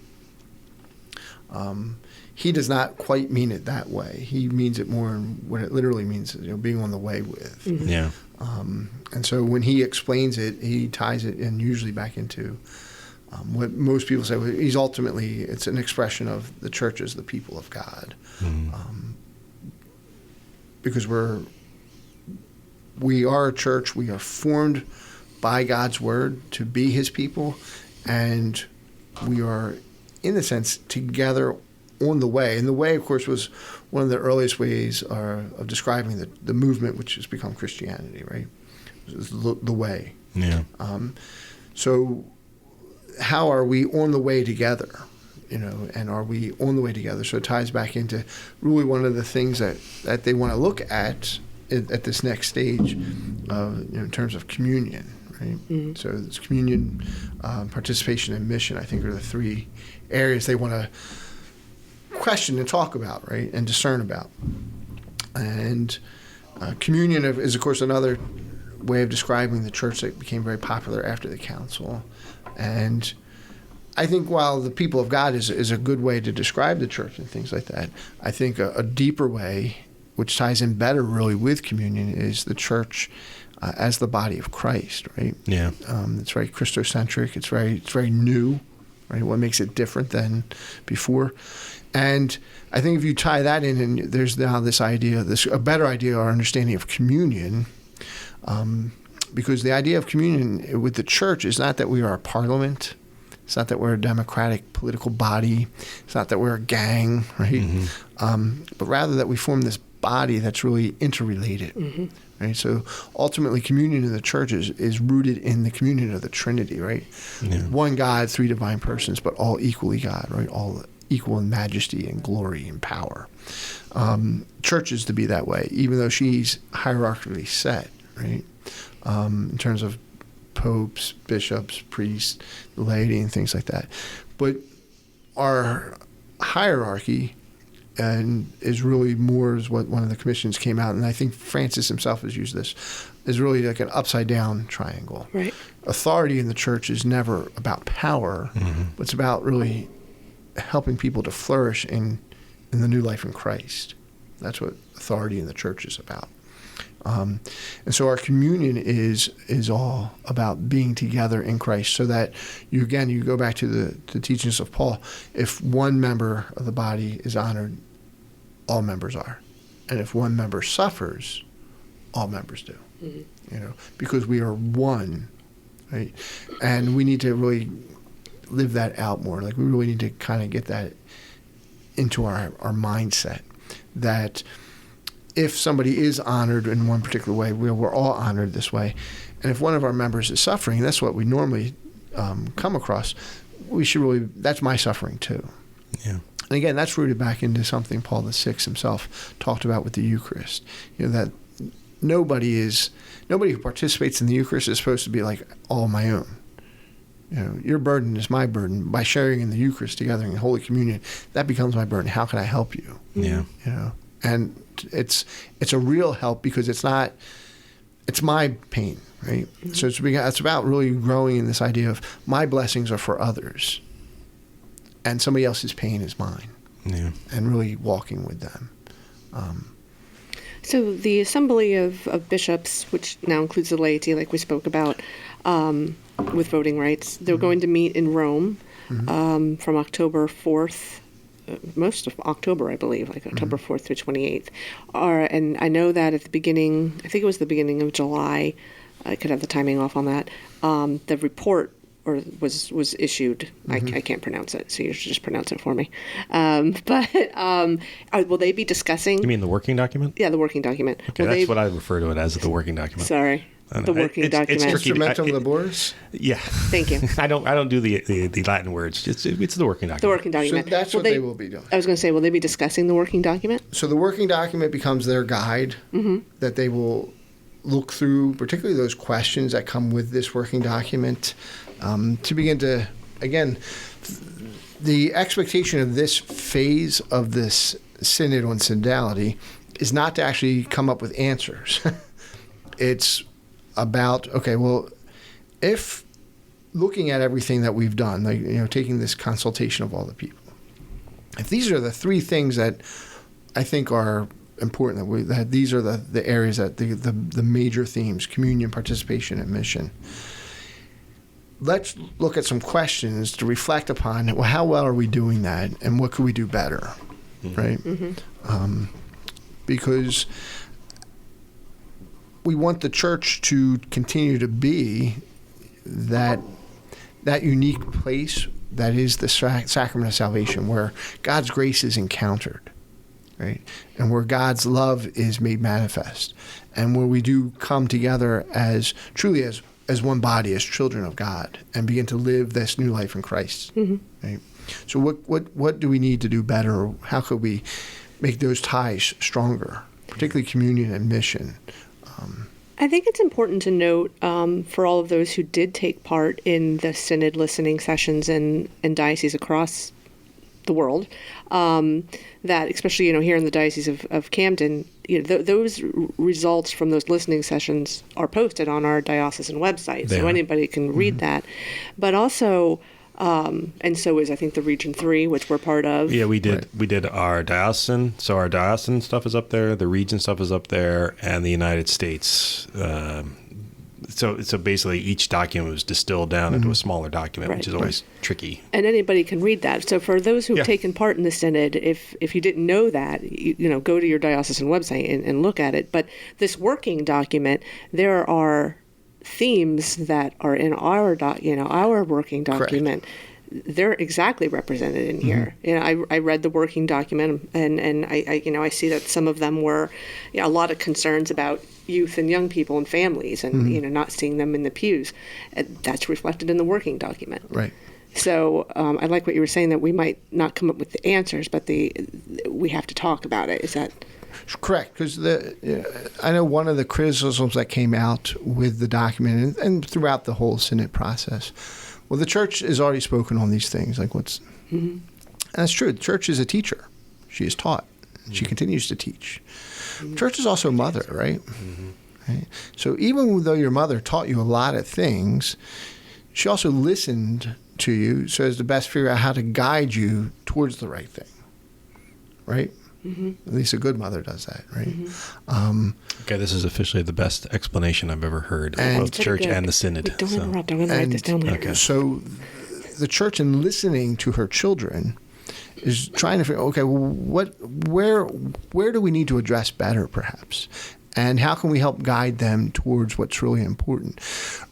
D: He does not quite mean it that way. He means it more in what it literally means, being on the way with.
C: Yeah.
D: And so when he explains it, he ties it in usually back into what most people say. It's an expression of the church as the people of God, because we are a church. We are formed by God's word to be His people, and we are, in a sense, together on the way. And the way, of course, was one of the earliest ways of describing the movement, which has become Christianity, right? It was the way.
C: Yeah.
D: So how are we on the way together? And are we on the way together? So it ties back into really one of the things that they want to look at this next stage, in terms of communion, right? Mm-hmm. So it's communion, participation, and mission, I think, are the three areas they want to question and talk about, right, and discern about. And communion is, of course, another way of describing the church that became very popular after the council. And I think while the people of God is a good way to describe the church and things like that, I think a deeper way, which ties in better really with communion, is the church as the body of Christ, right? Yeah. It's very Christocentric. It's very new, right? What makes it different than before? And I think if you tie that in, and there's now this idea, a better idea or understanding of communion, because the idea of communion with the church is not that we are a parliament. It's not that we're a democratic political body. It's not that we're a gang, right? Mm-hmm. But rather that we form this body that's really interrelated, mm-hmm. right? So ultimately, communion in the church is rooted in the communion of the Trinity, right? Yeah. One God, three divine persons, but all equally God, right? All equal in majesty and glory and power. Church is to be that way, even though she's hierarchically set, right? In terms of popes, bishops, priests, the laity, and things like that. But our hierarchy is really more is what one of the commissions came out, and I think Francis himself has used this, is really like an upside-down triangle. Right. Authority in the church is never about power, mm-hmm. but it's about really helping people to flourish in the new life in Christ. That's what authority in the church is about. And so our communion is all about being together in Christ, so that you go back to the teachings of Paul. If one member of the body is honored, all members are. And if one member suffers, all members do. Mm-hmm. Because we are one, right? And we need to really live that out more. Like, we really need to kind of get that into our mindset, that if somebody is honored in one particular way, we're all honored this way. And if one of our members is suffering, that's what we normally come across, we should really, that's my suffering too. Yeah. And again, that's rooted back into something Paul VI himself talked about with the Eucharist. That nobody who participates in the Eucharist is supposed to be like all my own. Your burden is my burden. By sharing in the Eucharist together in Holy Communion, that becomes my burden. How can I help you? Yeah. And it's a real help, because it's my pain, right? Mm-hmm. So it's about really growing in this idea of my blessings are for others, and somebody else's pain is mine. Yeah. And really walking with them.
B: So the Assembly of Bishops, which now includes the laity, like we spoke about, with voting rights, they're mm-hmm. going to meet in Rome mm-hmm. From October 4th. Most of October, I believe, like October 4th through 28th. And I know that at the beginning, I think it was the beginning of July, I could have the timing off on that, the report was issued. Mm-hmm. I can't pronounce it, so you should just pronounce it for me. Will they be discussing...
C: You mean the working document?
B: Yeah, the working document.
C: Okay, that's what I refer to it as, the working document.
B: Sorry. The working document.
C: It's tricky.
D: Instrumentum laboris?
C: Yeah. Thank you. I don't do the Latin words. It's the working document.
B: The working document.
D: So that's what they will be doing.
B: I was going to say, will they be discussing the working document?
D: So the working document becomes their guide mm-hmm. that they will look through, particularly those questions that come with this working document, to begin to, again, the expectation of this phase of this synod on synodality is not to actually come up with answers. It's about, okay, well, if looking at everything that we've done, like, taking this consultation of all the people, if these are the three things that I think are important, that these are the areas that the major themes: communion, participation, and mission. Let's look at some questions to reflect upon. Well, how well are we doing that, and what could we do better, mm-hmm. right? Mm-hmm. Because we want the church to continue to be that unique place that is the sacrament of salvation, where God's grace is encountered, right? And where God's love is made manifest, and where we do come together as truly as one body, as children of God, and begin to live this new life in Christ. Right? So what do we need to do better? How could we make those ties stronger, particularly communion and mission?
B: I think it's important to note for all of those who did take part in the Synod listening sessions in dioceses across the world, that especially, here in the Diocese of Camden, those results from those listening sessions are posted on our diocesan website, so anybody can read that. But also, and so is, I think, the Region 3, which we're part of.
C: Yeah, we did our diocesan. So our diocesan stuff is up there, the region stuff is up there, and the United States. So basically each document was distilled down into a smaller document, which is always tricky.
B: And anybody can read that. So for those who've taken part in the Synod, if you didn't know that, go to your diocesan website and look at it. But this working document, there are themes that are in our working document. Correct. They're exactly represented in here. I read the working document, and I see that some of them were a lot of concerns about youth and young people and families, and not seeing them in the pews. That's reflected in the working document. Right. So I like what you were saying, that we might not come up with the answers, but we have to talk about it. Is that
D: correct? Because I know one of the criticisms that came out with the document and throughout the whole Synod process, well, the Church has already spoken on these things. And that's true. The Church is a teacher. She is taught. She continues to teach. Church is also a mother, right? Right? So even though your mother taught you a lot of things, she also listened to you so as to best figure out how to guide you towards the right thing, right? At least a good mother does that, right?
C: Okay, this is officially the best explanation I've ever heard of both Church and the Synod.
B: Don't interrupt. I'm going to write this down later.
D: Okay. So the Church, in listening to her children, is trying to figure, okay, well, where do we need to address better, perhaps? And how can we help guide them towards what's really important?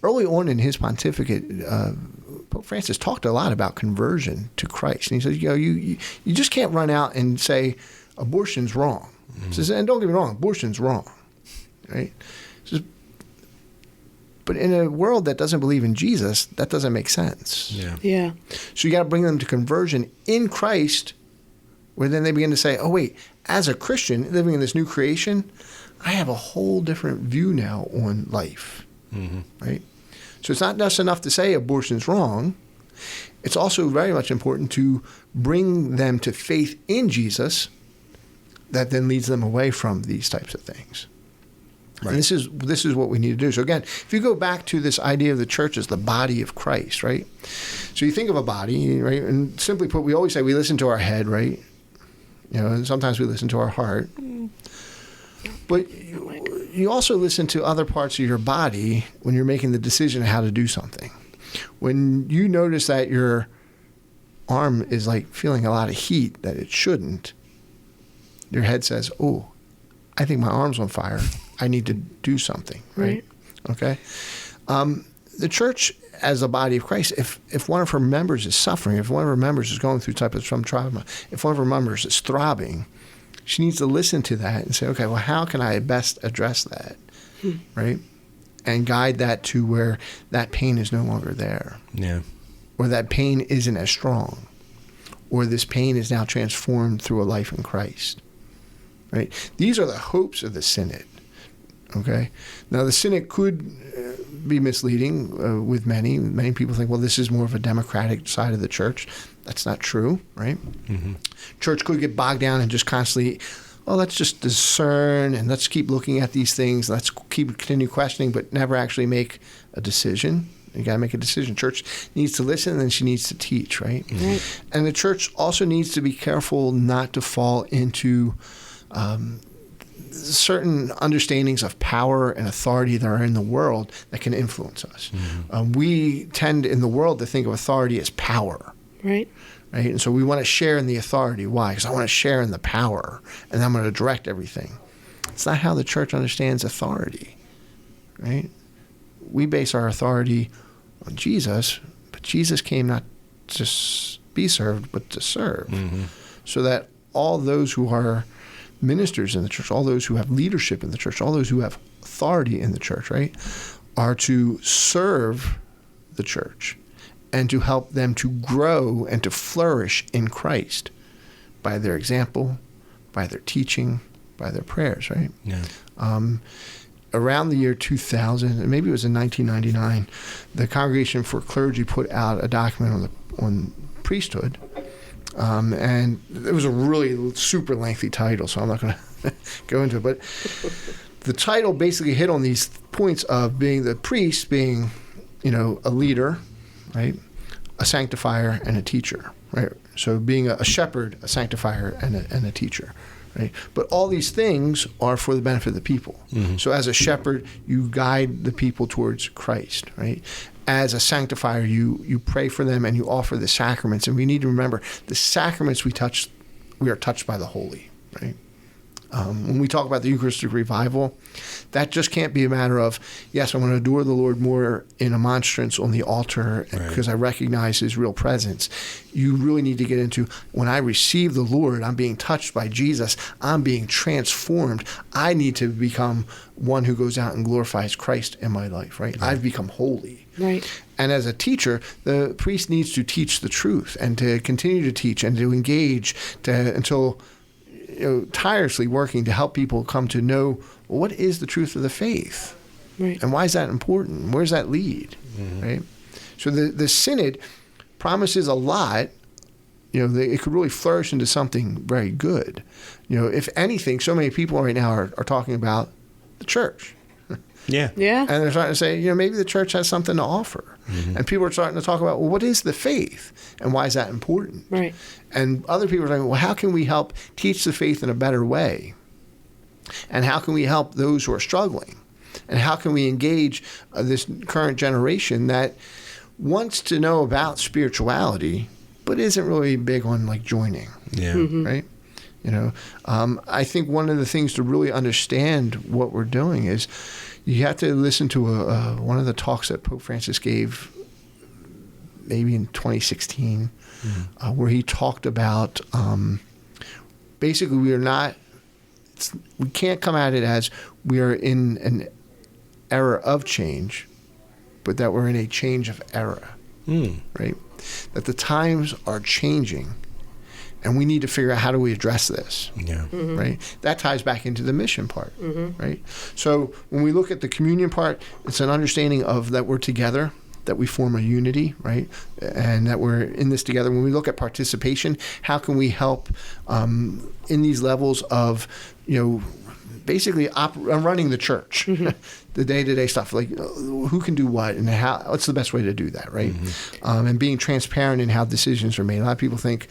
D: Early on in his pontificate, Pope Francis talked a lot about conversion to Christ. And he says, you just can't run out and say, abortion's wrong. He says, and don't get me wrong, abortion's wrong, right? He says, but in a world that doesn't believe in Jesus, that doesn't make sense.
B: Yeah.
D: So you got to bring them to conversion in Christ, where then they begin to say, oh, wait, as a Christian living in this new creation, I have a whole different view now on life, right? So it's not just enough to say abortion's wrong. It's also very much important to bring them to faith in Jesus that then leads them away from these types of things. Right. And this is what we need to do. So again, if you go back to this idea of the Church as the body of Christ, right? So you think of a body, right? And simply put, we always say we listen to our head, right? And sometimes we listen to our heart. But you also listen to other parts of your body when you're making the decision of how to do something. When you notice that your arm is feeling a lot of heat that it shouldn't, your head says, oh, I think my arm's on fire. I need to do something, right? Okay. The Church, as a body of Christ, if one of her members is suffering, if one of her members is going through some trauma, if one of her members is throbbing, she needs to listen to that and say, okay, well, how can I best address that, right? And guide that to where that pain is no longer there. Yeah. Or that pain isn't as strong. Or this pain is now transformed through a life in Christ. Right? These are the hopes of the Synod. Okay? Now, the Synod could be misleading with many. Many people think, well, this is more of a democratic side of the Church. That's not true, right? Church could get bogged down and just constantly, let's just discern and let's keep looking at these things. Let's continue questioning, but never actually make a decision. You got to make a decision. Church needs to listen, and then she needs to teach, right? And the Church also needs to be careful not to fall into certain understandings of power and authority that are in the world that can influence us. We tend in the world to think of authority as power. Right. And so we want to share in the authority. Why? Because I want to share in the power, and I'm going to direct everything. It's not how the Church understands authority, right? We base our authority on Jesus, but Jesus came not to be served, but to serve. So that all those who are ministers in the church, all those who have leadership in the church, all those who have authority in the church, right, are to serve the church and to help them to grow and to flourish in Christ by their example, by their teaching, by their prayers, right?
C: Yeah.
D: Around the year 2000, and maybe it was in 1999, the Congregation for Clergy put out a document on priesthood, and it was a really super lengthy title, so I'm not going to go into it, but the title basically hit on these points of being the priest, being, a leader, right, a sanctifier, and a teacher, right? So being a shepherd, a sanctifier, and a teacher. Right? But all these things are for the benefit of the people. So as a shepherd, you guide the people towards Christ, right? As a sanctifier, you pray for them and you offer the sacraments. And we need to remember, the sacraments we are touched by the holy, right? When we talk about the Eucharistic revival, that just can't be a matter of, yes, I'm going to adore the Lord more in a monstrance on the altar because I recognize his real presence. You really need to get into, when I receive the Lord, I'm being touched by Jesus, I'm being transformed. I need to become one who goes out and glorifies Christ in my life, right? I've become holy.
B: Right.
D: And as a teacher, the priest needs to teach the truth and to continue to teach and to engage until tirelessly working to help people come to know what is the truth of the faith,
B: right?
D: And why is that important? Where does that lead, right? So the Synod promises a lot. It could really flourish into something very good. If anything, so many people right now are talking about the church.
C: Yeah.
B: Yeah.
D: And they're starting to say, maybe the church has something to offer. And people are starting to talk about, well, what is the faith and why is that important?
B: Right.
D: And other people are saying, well, how can we help teach the faith in a better way? And how can we help those who are struggling? And how can we engage this current generation that wants to know about spirituality, but isn't really big on joining?
C: Yeah.
D: Right? I think one of the things to really understand what we're doing is you have to listen to one of the talks that Pope Francis gave maybe in 2016, where he talked about basically we can't come at it as we are in an era of change, but that we're in a change of era, right? That the times are changing. And we need to figure out how do we address this, right? That ties back into the mission part, right? So when we look at the communion part, it's an understanding of that we're together, that we form a unity, right? And that we're in this together. When we look at participation, how can we help in these levels of, basically running the church, the day-to-day stuff, who can do what and what's the best way to do that, right? And being transparent in how decisions are made. A lot of people think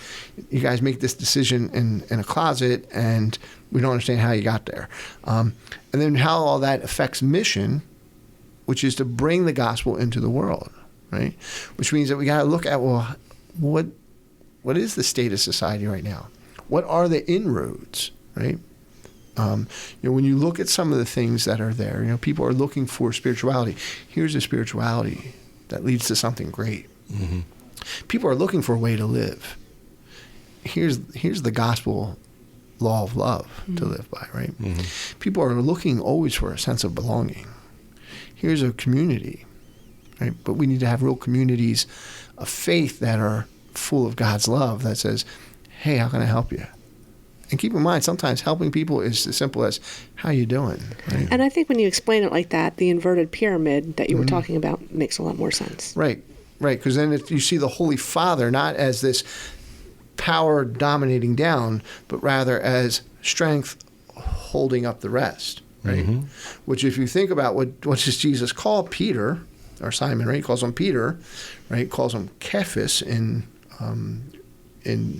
D: you guys make this decision in a closet and we don't understand how you got there. And then how all that affects mission, which is to bring the gospel into the world, right? Which means that we got to look at, well, what is the state of society right now? What are the inroads, right? When you look at some of the things that are there, people are looking for spirituality. Here's a spirituality that leads to something great. People are looking for a way to live. Here's the gospel law of love to live by, right? People are looking always for a sense of belonging. Here's a community, right? But we need to have real communities of faith that are full of God's love that says, hey, how can I help you? And keep in mind, sometimes helping people is as simple as, how you doing? Right?
B: And I think when you explain it like that, the inverted pyramid that you were talking about makes a lot more sense.
D: Right. Because then you see the Holy Father not as this power dominating down, but rather as strength holding up the rest, right? Which if you think about what does Jesus call Peter, or Simon, right? He calls him Peter, right? He calls him Kephas in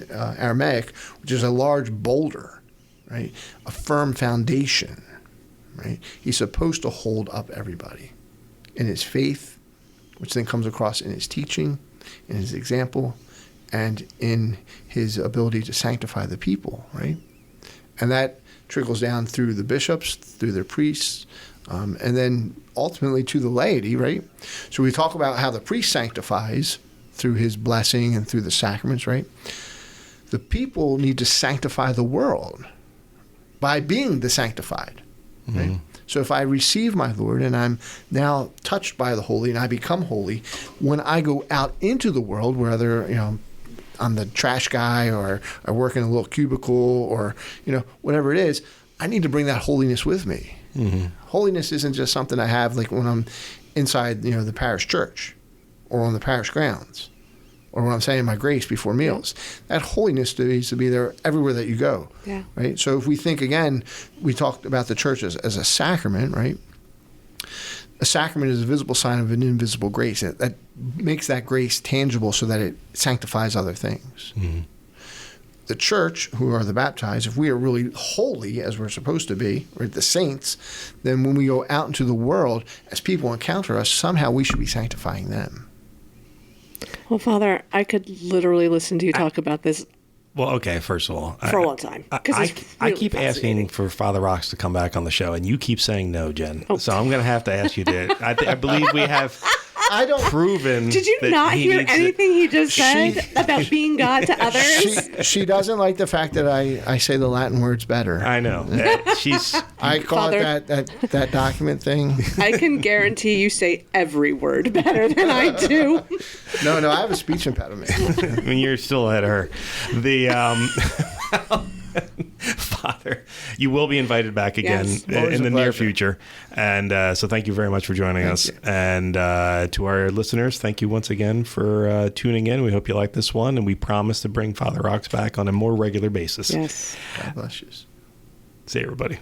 D: Aramaic, which is a large boulder, right? A firm foundation, right? He's supposed to hold up everybody in his faith, which then comes across in his teaching, in his example, and in his ability to sanctify the people, right? And that trickles down through the bishops, through their priests, and then ultimately to the laity, right? So we talk about how the priest sanctifies through his blessing and through the sacraments, right? The people need to sanctify the world by being the sanctified, right? So if I receive my Lord and I'm now touched by the holy and I become holy, when I go out into the world, whether, I'm the trash guy or I work in a little cubicle or, whatever it is, I need to bring that holiness with me. Holiness isn't just something I have like when I'm inside, the parish church or on the parish grounds or when I'm saying my grace before meals. That holiness needs to be there everywhere that you go.
B: Yeah.
D: Right? So if we think, again, we talked about the church as a sacrament, right? A sacrament is a visible sign of an invisible grace. That makes that grace tangible so that it sanctifies other things. The church, who are the baptized, if we are really holy as we're supposed to be, right, the saints, then when we go out into the world, as people encounter us, somehow we should be sanctifying them.
B: Well, Father, I could literally listen to you talk about this
C: Well, okay, first of all.
B: for a long time.
C: I keep asking for Father Rox to come back on the show, and you keep saying no, Jen. So I'm going to have to ask you to. I believe we have proven.
B: Did you not hear anything he just said about being God to others?
D: She doesn't like the fact that I say the Latin words better.
C: I know.
D: I call it that document thing.
B: I can guarantee you say every word better than I do.
D: No, I have a speech impediment.
C: I mean, you're still ahead of her. Father, you will be invited back again in the near future. And so thank you very much for joining us. And to our listeners, thank you once again for tuning in. We hope you like this one. And we promise to bring Father Rox back on a more regular basis.
B: Yes.
D: God bless you.
C: See you, everybody.